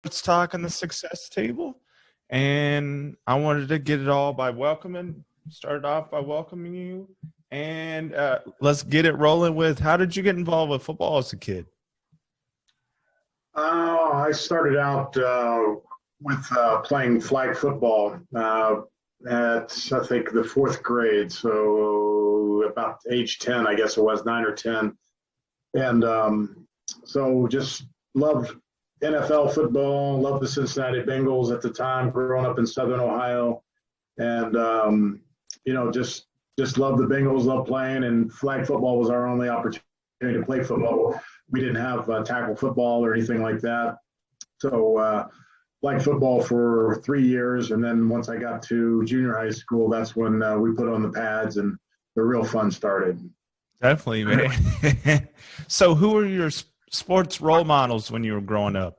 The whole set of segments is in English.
Let's talk on the success table. And I wanted to get it all by start off by welcoming you. And let's get it rolling with, how did you get involved with football as a kid? I started out with playing flag football at, I think, the fourth grade. So about age 10, I guess it was 9 or 10. And so just loved NFL football, loved the Cincinnati Bengals at the time, growing up in Southern Ohio. And, just loved the Bengals, loved playing. And flag football was our only opportunity to play football. We didn't have tackle football or anything like that. So played football for 3 years. And then once I got to junior high school, that's when we put on the pads and the real fun started. Definitely, man. So who were your sports role models when you were growing up?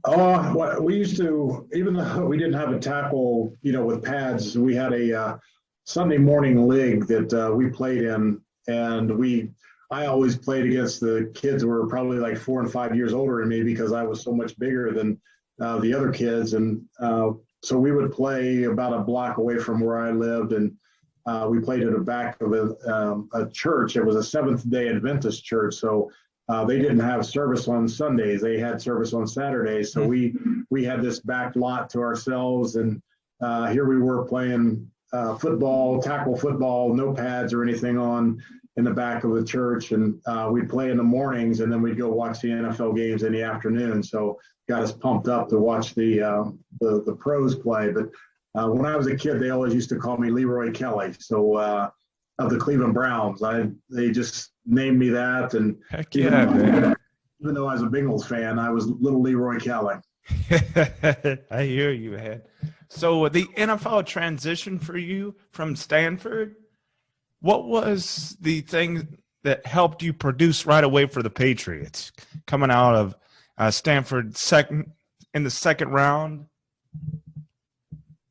Well, we used to, even though we didn't have a tackle, with pads, we had a Sunday morning league that we played in. And I always played against the kids who were probably like 4 and 5 years older than me because I was so much bigger than the other kids. And so we would play about a block away from where I lived. And we played at the back of a church. It was a Seventh-day Adventist church. So they didn't have service on Sundays. They had service on Saturdays. So we had this back lot to ourselves. And here we were playing football, tackle football, no pads or anything on in the back of the church. And we'd play in the mornings, and then we'd go watch the NFL games in the afternoon. So got us pumped up to watch the pros play. But when I was a kid, they always used to call me Leroy Kelly. So of the Cleveland Browns, they just named me that. And Heck yeah, man. Even though I was a Bengals fan, I was little Leroy Kelly. I hear you, man. So the NFL transition for you from Stanford, what was the thing that helped you produce right away for the Patriots coming out of Stanford in the second round?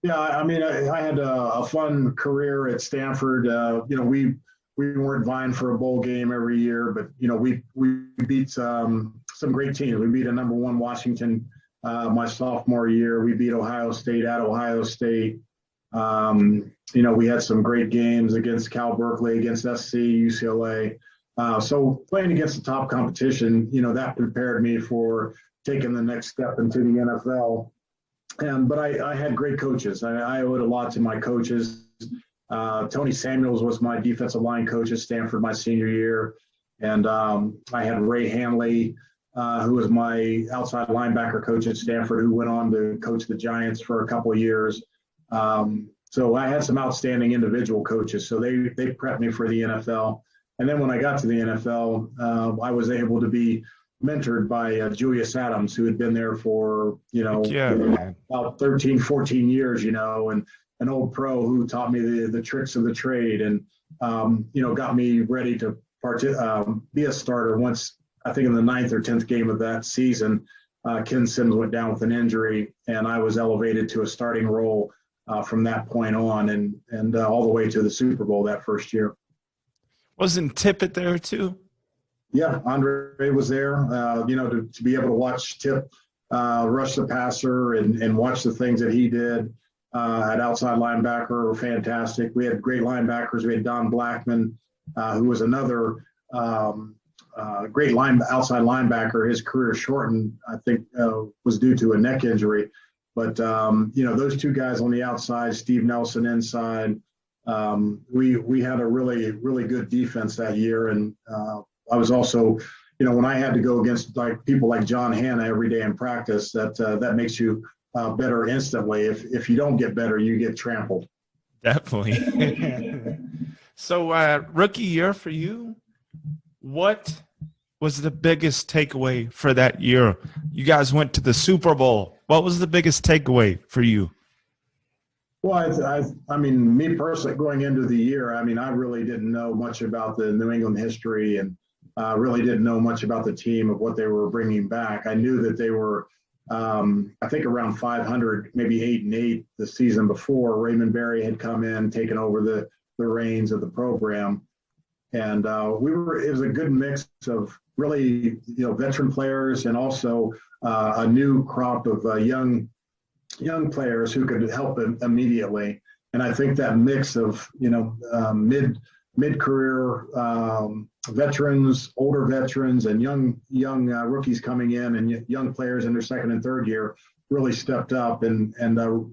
Yeah, I mean, I had a fun career at Stanford. We weren't vying for a bowl game every year, but we beat some great teams. We beat a number one Washington my sophomore year. We beat Ohio State at Ohio State. We had some great games against Cal Berkeley, against SC, UCLA. So playing against the top competition, that prepared me for taking the next step into the NFL. But I had great coaches. I owed a lot to my coaches. Tony Samuels was my defensive line coach at Stanford my senior year. And I had Ray Hanley, who was my outside linebacker coach at Stanford, who went on to coach the Giants for a couple of years. So I had some outstanding individual coaches. So they prepped me for the NFL. And then when I got to the NFL, I was able to be mentored by Julius Adams, who had been there for, about 13, 14 years, and an old pro who taught me the tricks of the trade and, got me ready to be a starter once, I think in the 9th or 10th game of that season. Ken Sims went down with an injury, and I was elevated to a starting role from that point on and all the way to the Super Bowl that first year. Wasn't Tippett there too? Yeah, Andre was there, to be able to watch Tip rush the passer and watch the things that he did at outside linebacker were fantastic. We had great linebackers. We had Don Blackman, who was another great outside linebacker. His career shortened, I think, was due to a neck injury. But, those two guys on the outside, Steve Nelson inside, we had a really, really good defense that year. And I was also, when I had to go against people like John Hanna every day in practice, that makes you better instantly. If you don't get better, you get trampled. Definitely. So rookie year for you, what was the biggest takeaway for that year? You guys went to the Super Bowl. What was the biggest takeaway for you? Well, I mean, me personally, going into the year, I mean, I really didn't know much about the New England history and really didn't know much about the team of what they were bringing back. I knew that they were, I think, around 500, maybe 8-8 the season before. Raymond Berry had come in, taken over the reins of the program. and it was a good mix of really, veteran players and also a new crop of young players who could help immediately. And I think that mix of, mid-career veterans, older veterans, and young rookies coming in, and young players in their second and third year really stepped up. And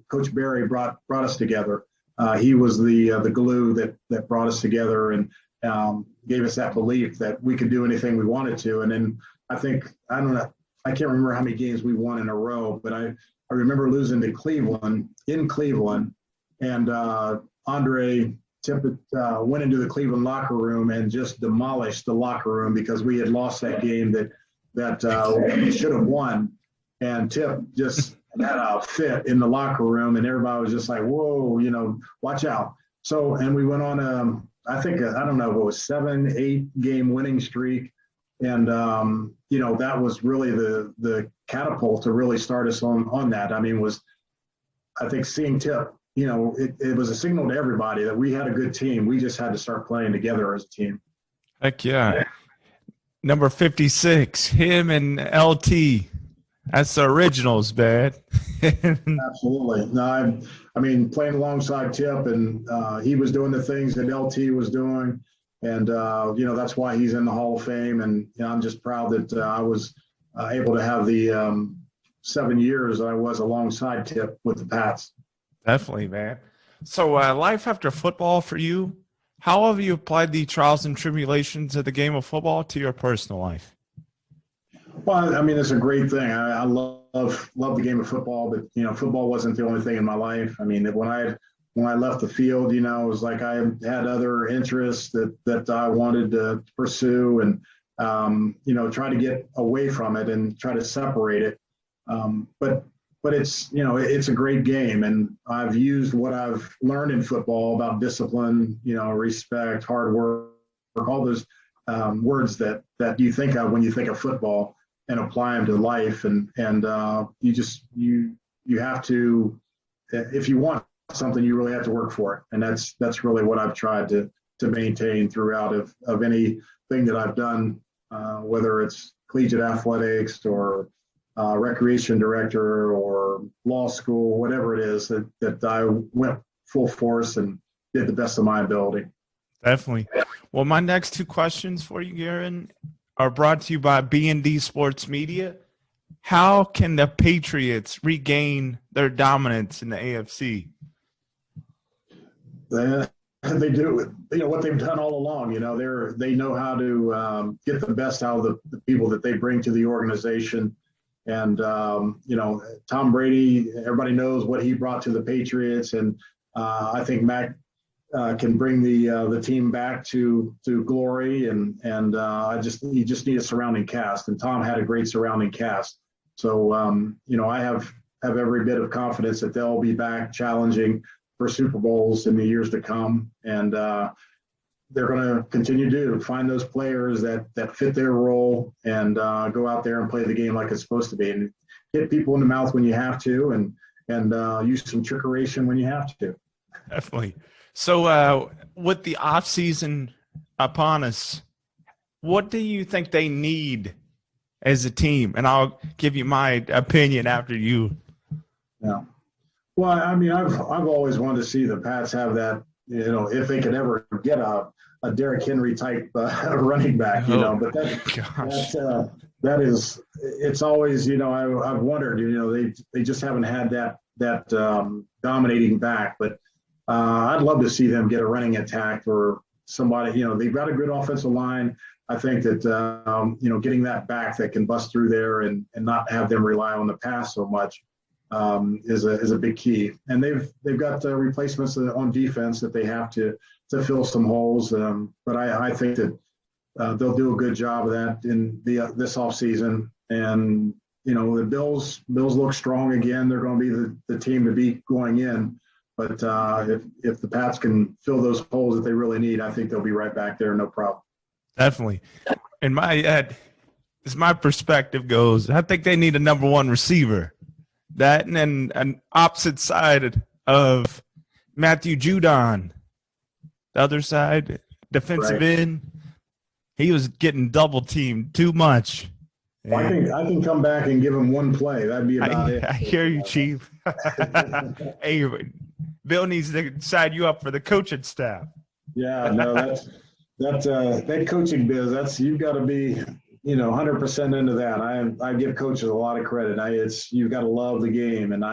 Coach Barry brought us together. He was the glue that brought us together and gave us that belief that we could do anything we wanted to. And then I can't remember how many games we won in a row, but I remember losing to Cleveland, and Andre Tippett went into the Cleveland locker room and just demolished the locker room because we had lost that game that we should have won. And Tip just had a fit in the locker room, and everybody was just like, whoa, watch out. So, and we went on, I don't know if it was 7-8 game winning streak. And, that was really the catapult to really start us on that. I mean, I think seeing Tip, it was a signal to everybody that we had a good team. We just had to start playing together as a team. Heck yeah. Number 56, him and LT. That's the originals, man. Absolutely. No, I mean, playing alongside Tip, and he was doing the things that LT was doing. And, that's why he's in the Hall of Fame. And I'm just proud that I was able to have the 7 years I was alongside Tip with the Pats. Definitely, man. So life after football for you, how have you applied the trials and tribulations of the game of football to your personal life? Well, I mean, it's a great thing. I love the game of football, but, football wasn't the only thing in my life. I mean, when I left the field, it was like I had other interests that I wanted to pursue and, try to get away from it and try to separate it. But it's, it's a great game. And I've used what I've learned in football about discipline, respect, hard work, all those words that you think of when you think of football, and apply them to life. And you have to, if you want something, you really have to work for it. And that's really what I've tried to maintain throughout of anything that I've done, whether it's collegiate athletics or recreation director or law school, whatever it is, that I went full force and did the best of my ability. Definitely. Well, my next two questions for you, Garin, are brought to you by B&D Sports Media. How can the Patriots regain their dominance in the AFC? They do, what they've done all along. They know how to get the best out of the people that they bring to the organization. And, Tom Brady, everybody knows what he brought to the Patriots. And I think Mac can bring the team back to glory. And you just need a surrounding cast. And Tom had a great surrounding cast. So, I have every bit of confidence that they'll be back challenging for Super Bowls in the years to come. And they're going to continue to find those players that fit their role and go out there and play the game like it's supposed to be, and hit people in the mouth when you have to, and use some trickeration when you have to. Definitely. So with the off season upon us, what do you think they need as a team? And I'll give you my opinion after you. Yeah. Well, I mean, I've always wanted to see the Pats have that, if they could ever get a Derrick Henry type running back, but that is, it's always, I've wondered, they just haven't had that dominating back, but I'd love to see them get a running attack or somebody, they've got a good offensive line. I think that, getting that back that can bust through there and not have them rely on the pass so much is a big key. And they've got replacements on defense that they have to fill some holes. But I think that they'll do a good job of that in this offseason. And, the Bills look strong again. They're going to be the team to beat going in. But if the Pats can fill those holes that they really need, I think they'll be right back there, no problem. Definitely. In my as my perspective goes, I think they need a number one receiver. That and then an opposite side of Matthew Judon. The other side, defensive Right. end. He was getting double teamed too much. I can come back and give him one play. That'd be about it. I hear you, Chief. Hey, Bill needs to sign you up for the coaching staff. Yeah, no, that coaching biz. That's you've got to be 100% into that. I give coaches a lot of credit. You've got to love the game, and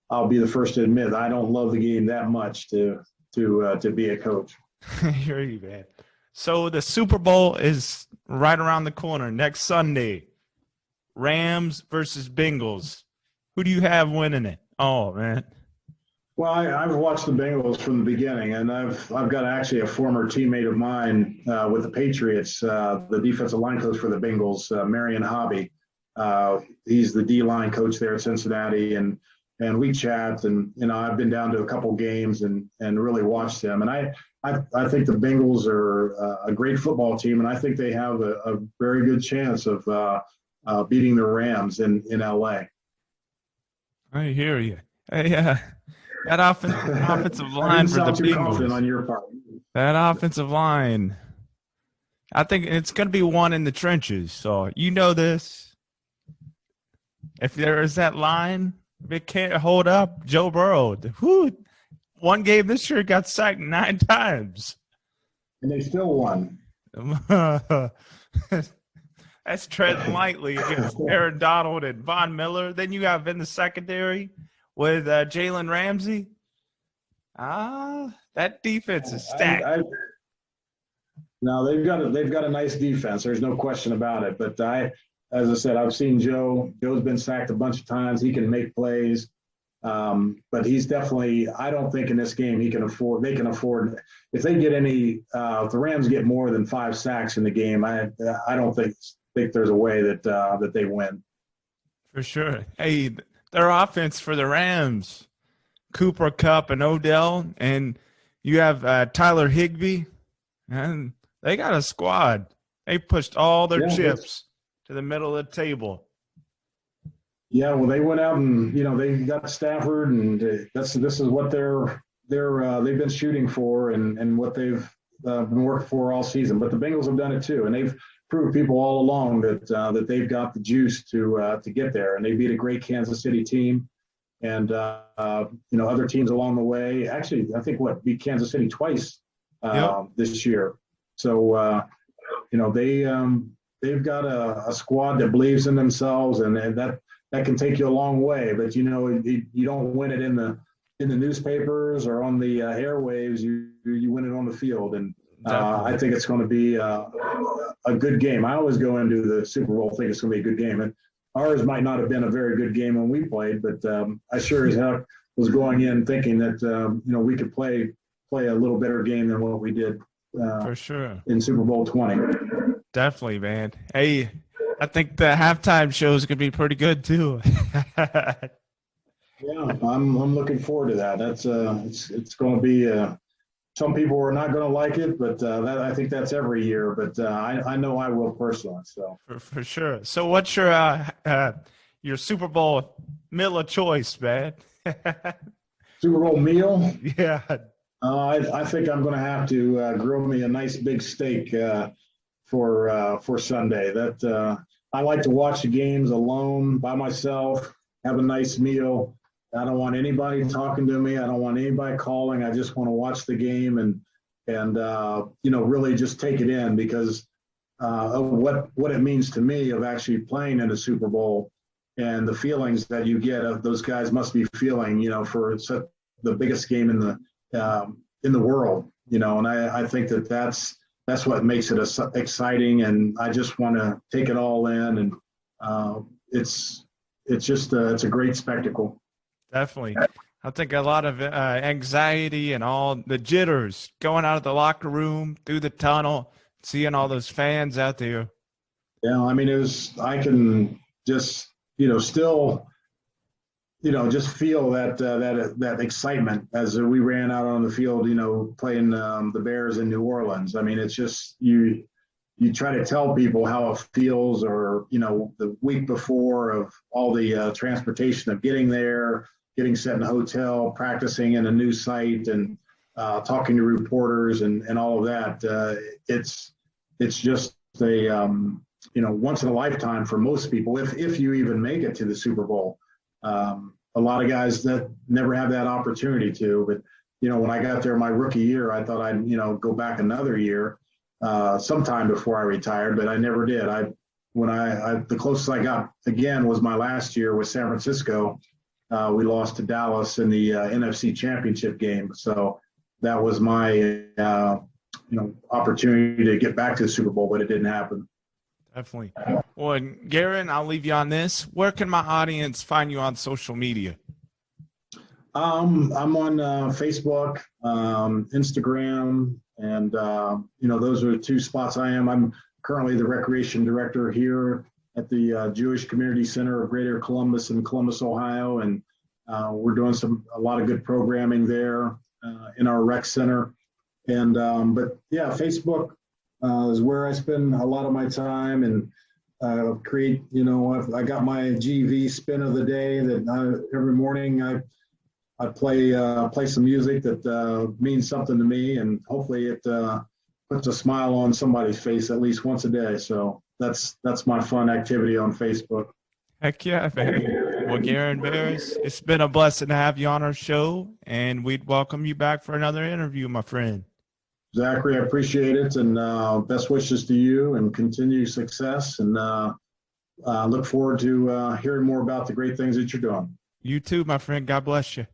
I'll be the first to admit I don't love the game that much to be a coach. I hear you, man. So the Super Bowl is right around the corner next Sunday. Rams versus Bengals. Who do you have winning it? Oh, man. Well, I've watched the Bengals from the beginning, and I've got actually a former teammate of mine with the Patriots, the defensive line coach for the Bengals, Marion Hobby. He's the D-line coach there at Cincinnati, and we chat, and I've been down to a couple games and really watched them, and I think the Bengals are a great football team, and I think they have a very good chance of beating the Rams in LA. I hear you. Hey, that offensive line for the too confident on Bengals. your part. That offensive line. I think it's going to be one in the trenches. So you know this. If there is that line, if it can't hold up, Joe Burrow. One game this year got sacked 9 times. And they still won. That's treading lightly against Aaron Donald and Von Miller. Then you have in the secondary with Jalen Ramsey. That defense is stacked. No, they've got a nice defense. There's no question about it. But as I said, I've seen Joe. Joe's been sacked a bunch of times. He can make plays. But he's definitely, I don't think in this game they can afford, if they get if the Rams get more than 5 sacks in the game, I don't think there's a way that they win. For sure. Hey, their offense for the Rams, Cooper Kupp and Odell, and you have Tyler Higbee, and they got a squad. They pushed all their chips to the middle of the table. Yeah, well, they went out and they got Stafford, and this is what they've been shooting for, and what they've been working for all season. But the Bengals have done it too, and they've proved people all along that they've got the juice to get there. And they beat a great Kansas City team, and other teams along the way. Actually, I think beat Kansas City twice this year. So they've got a squad that believes in themselves, and that can take you a long way. But you don't win it in the newspapers or on the airwaves. You win it on the field, and I think it's going to be a good game. I always go into the Super Bowl thinking it's going to be a good game, and ours might not have been a very good game when we played, but I sure as heck was going in thinking that we could play a little better game than what we did for sure in Super Bowl 20. Definitely, man. Hey, I think the halftime show is going to be pretty good too. Yeah, I'm looking forward to that. That's it's going to be. Some people are not going to like it, but I think that's every year. But I know I will personally. So for sure. So what's your Super Bowl meal of choice, man? Super Bowl meal? Yeah. I think I'm going to have to grill me a nice big steak for Sunday. That I like to watch the games alone by myself, have a nice meal. I don't want anybody talking to me. I don't want anybody calling. I just want to watch the game and really just take it in because of what it means to me of actually playing in a Super Bowl and the feelings that you get of those guys must be feeling, for the biggest game in the world, and I think that's what makes it exciting. And I just want to take it all in. And it's a great spectacle. Definitely. I think a lot of anxiety and all the jitters going out of the locker room, through the tunnel, seeing all those fans out there. Yeah, I mean, I can just, still, just feel that excitement as we ran out on the field, playing the Bears in New Orleans. I mean, it's just, you try to tell people how it feels, or, the week before of all the transportation of getting there, getting set in a hotel, practicing in a new site, and talking to reporters and all of that. It's just a once in a lifetime for most people, if you even make it to the Super Bowl. A lot of guys that never have that opportunity to, but when I got there my rookie year, I thought I'd go back another year sometime before I retired, but I never did. The closest I got again was my last year with San Francisco. We lost to Dallas in the NFC Championship game, so that was my opportunity to get back to the Super Bowl, but it didn't happen. Definitely. Well, and Garin, I'll leave you on this. Where can my audience find you on social media? I'm on Facebook, Instagram, and those are the two spots I am. I'm currently the recreation director here at the Jewish Community Center of Greater Columbus in Columbus, Ohio, and we're doing a lot of good programming there in our rec center. And but yeah, Facebook is where I spend a lot of my time and create. I got my GV spin of the day that every morning I play some music that means something to me, and hopefully it puts a smile on somebody's face at least once a day. So that's my fun activity on Facebook. Heck yeah, man. Well, Garin Veris, it's been a blessing to have you on our show, and we'd welcome you back for another interview, my friend. Zachary, I appreciate it, and best wishes to you and continued success, and look forward to hearing more about the great things that you're doing. You too, my friend. God bless you.